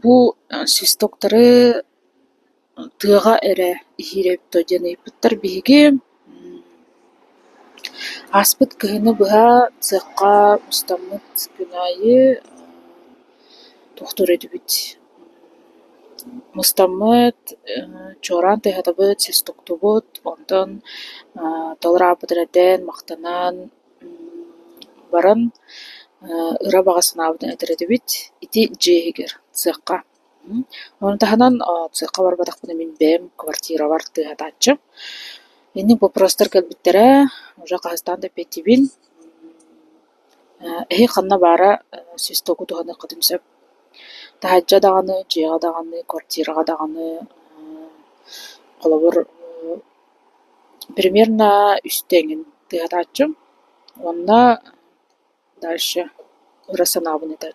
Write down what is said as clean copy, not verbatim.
бу свистоктары тыага эре ихиреп тойденайпыттар биһиги аспыт кыһыны быһа цехка мустаммыт күнээйи тухтур этибит. Мустаммыт чуораан тыахатабыт, свистоктубут, онтон толорааппытын этэн махтанан баран ыра баҕа санаабытын этэр этибит ити дьиэһигэр цехка. Онон таһынан цехка барбатахпын эмин бэм квартиралар тыахатааччы. Инник вопростар кэлбиттэрэ, уже хаһыстаан да петтибин эһи ханна баара свистогу туһаны хотумсап таһаадьа даҕаны, дьиэҕэ даҕаны, квартираҕа даҕаны холобур примерно үстэҥҥин тыахатааччы. Уонна дальше ыра санаабын этээччи.